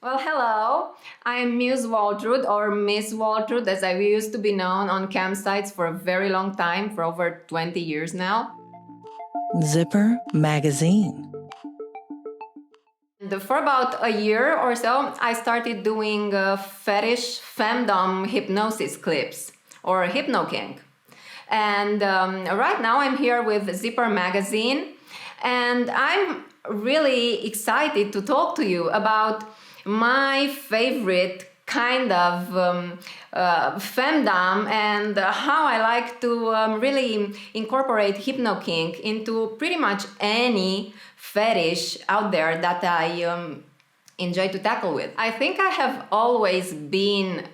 Well, hello. I'm Muse Waltrude, or Miss Waltrude, as I used to be known on campsites for a very long time, for over 20 years now. Zipper Magazine. And for about a year or so, I started doing fetish Femdom hypnosis clips, or Hypno-Kink. And right now I'm here with Zipper Magazine, and I'm really excited to talk to you about my favorite kind of femdom and how I like to really incorporate Hypno-Kink into pretty much any fetish out there that I enjoy to tackle with. I think I have always been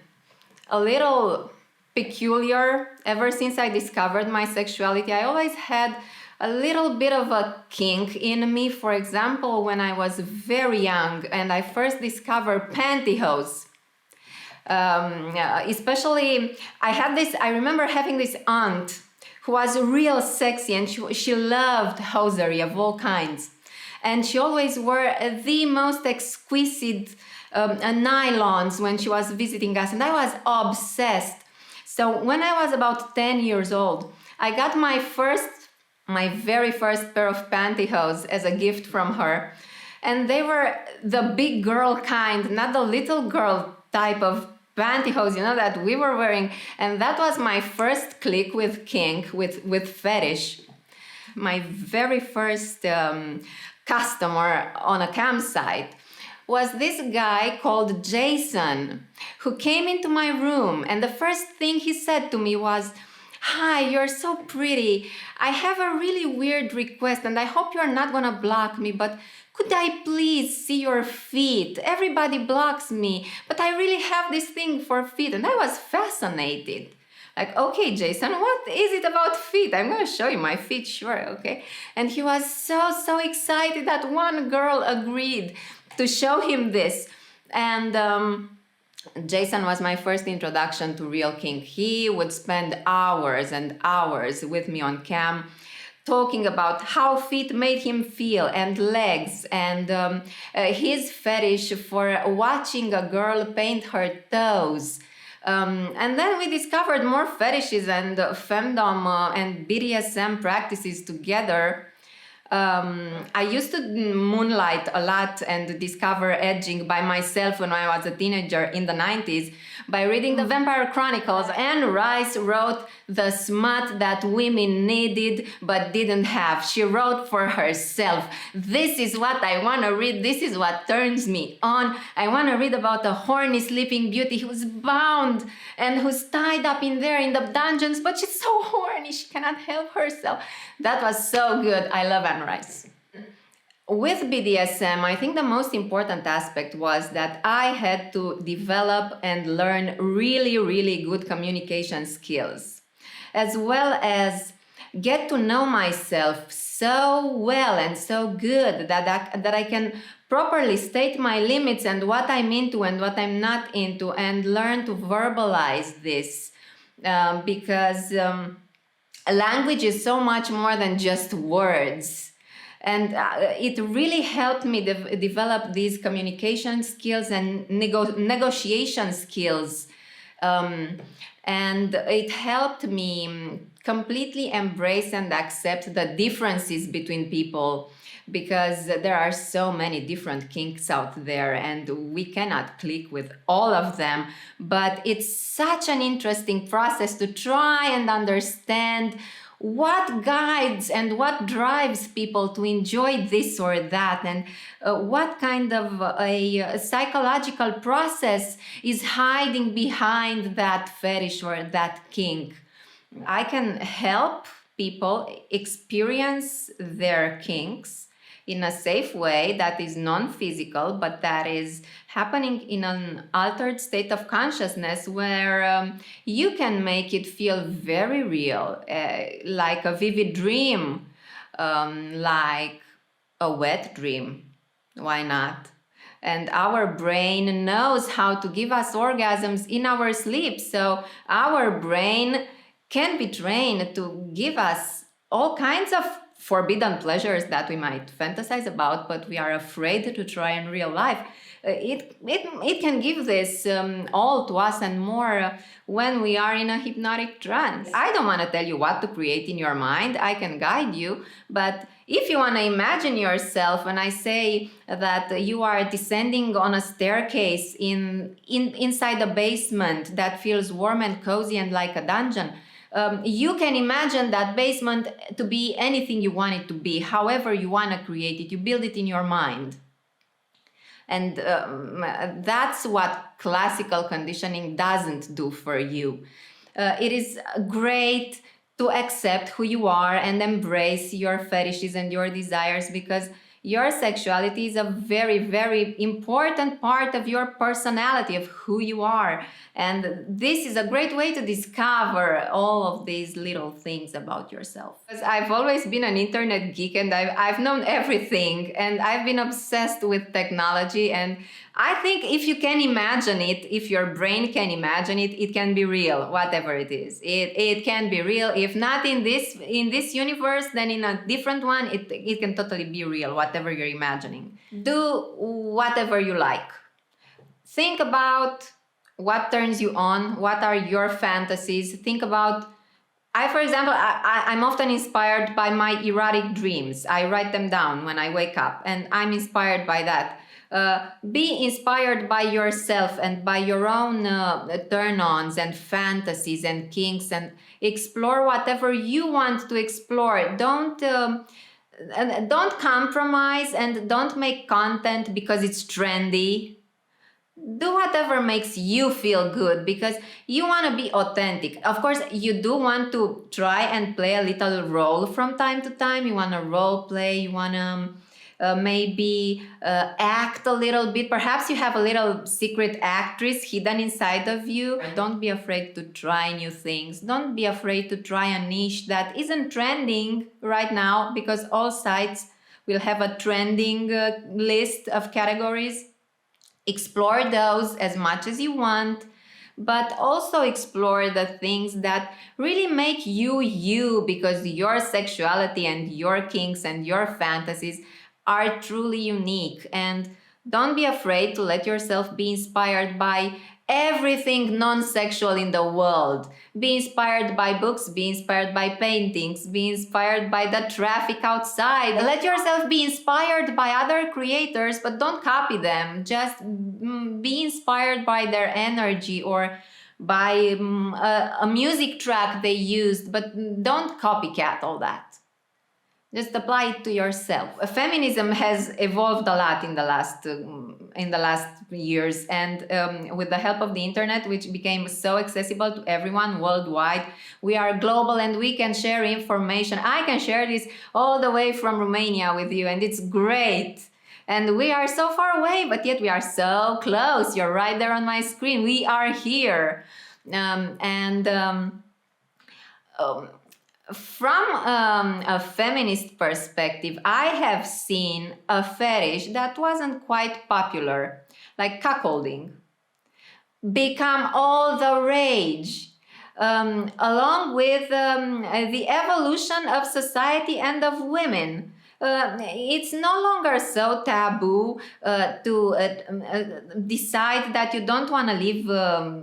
a little peculiar ever since I discovered my sexuality. I always had a little bit of a kink in me. For example, when I was very young and I first discovered Pantyhose. Especially, I remember having this aunt who was real sexy, and she loved hosiery of all kinds. And she always wore the most exquisite nylons when she was visiting us, and I was obsessed. So when I was about 10 years old, I got my very first pair of pantyhose as a gift from her. And they were the big girl kind, not the little girl type of pantyhose, that we were wearing. And that was my first click with kink, with fetish. My very first customer on a campsite was this guy called Jason, who came into my room, and the first thing he said to me was, "Hi, you're so pretty. I have a really weird request, and I hope you're not gonna block me, but could I please see your feet? Everybody blocks me, but I really have this thing for feet." And I was fascinated. Like, "Okay, Jason, what is it about feet? I'm gonna show you my feet, sure, okay." And he was so excited that one girl agreed to show him this. And Jason was my first introduction to real kink. He would spend hours and hours with me on cam, talking about how feet made him feel, and legs, and his fetish for watching a girl paint her toes. And then we discovered more fetishes and femdom and BDSM practices together. I used to moonlight a lot and discover edging by myself when I was a teenager in the 90s by reading the Vampire Chronicles. Anne Rice wrote the smut that women needed but didn't have. She wrote for herself. This is what I want to read. This is what turns me on. I want to read about a horny sleeping beauty who's bound and who's tied up in there in the dungeons, but she's so horny she cannot help herself. That was so good. I love Anne Rice. With BDSM, I think the most important aspect was that I had to develop and learn really good communication skills, as well as get to know myself so well and so good that I can properly state my limits and what I'm into and what I'm not into, and learn to verbalize this because language is so much more than just words. And it really helped me develop these communication skills and negotiation skills. And it helped me completely embrace and accept the differences between people, because there are so many different kinks out there and we cannot click with all of them. But it's such an interesting process to try and understand what guides and what drives people to enjoy this or that, and what kind of a psychological process is hiding behind that fetish or that kink. I can help people experience their kinks in a safe way that is non-physical, but that is happening in an altered state of consciousness where you can make it feel very real, like a vivid dream, like a wet dream. Why not? And our brain knows how to give us orgasms in our sleep. So our brain can be trained to give us all kinds of forbidden pleasures that we might fantasize about, but we are afraid to try in real life. It can give this all to us and more when we are in a hypnotic trance. I don't want to tell you what to create in your mind. I can guide you, but if you want to imagine yourself, when I say that you are descending on a staircase inside a basement that feels warm and cozy and like a dungeon, you can imagine that basement to be anything you want it to be, however you want to create it. You build it in your mind. And that's what classical conditioning doesn't do for you. It is great to accept who you are and embrace your fetishes and your desires, because your sexuality is a very, very important part of your personality, of who you are. And this is a great way to discover all of these little things about yourself. Because I've always been an internet geek, and I've known everything, and I've been obsessed with technology. And I think if you can imagine it, if your brain can imagine it, it can be real, whatever it is. It can be real. If not in this universe, then in a different one, it can totally be real, whatever you're imagining. Do whatever you like. Think about what turns you on, what are your fantasies. Think about, for example, I'm often inspired by my erotic dreams. I write them down when I wake up, and I'm inspired by that. Be inspired by yourself and by your own turn-ons and fantasies and kinks, and explore whatever you want to explore. Don't compromise, and don't make content because it's trendy. Do whatever makes you feel good, because you want to be authentic. Of course, you do want to try and play a little role from time to time. You want to role play, you want to maybe act a little bit. Perhaps you have a little secret actress hidden inside of you. Don't be afraid to try new things. Don't be afraid to try a niche that isn't trending right now, because all sites will have a trending list of categories. Explore those as much as you want, but also explore the things that really make you you, because your sexuality and your kinks and your fantasies are truly unique. And don't be afraid to let yourself be inspired by everything non-sexual in the world. Be inspired by books, be inspired by paintings, be inspired by the traffic outside. Let yourself be inspired by other creators, but don't copy them. Just be inspired by their energy, or by a music track they used, but don't copycat all that. Just apply it to yourself. Feminism has evolved a lot in the last years, and with the help of the internet, which became so accessible to everyone worldwide, we are global and we can share information. I can share this all the way from Romania with you, and it's great. And we are so far away, but yet we are so close. You're right there on my screen. We are here. From a feminist perspective, I have seen a fetish that wasn't quite popular, like cuckolding, become all the rage, along with the evolution of society and of women. It's no longer so taboo to decide that you don't want to live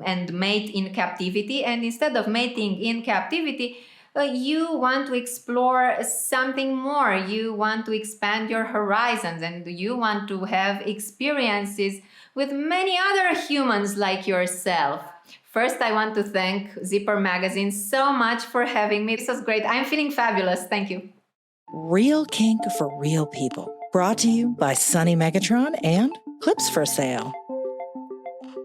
and mate in captivity, and instead of mating in captivity, you want to explore something more. You want to expand your horizons, and you want to have experiences with many other humans like yourself. First, I want to thank Zipper Magazine so much for having me. This was great. I'm feeling fabulous. Thank you. Real Kink for Real People. Brought to you by Sunny Megatron and Clips for Sale.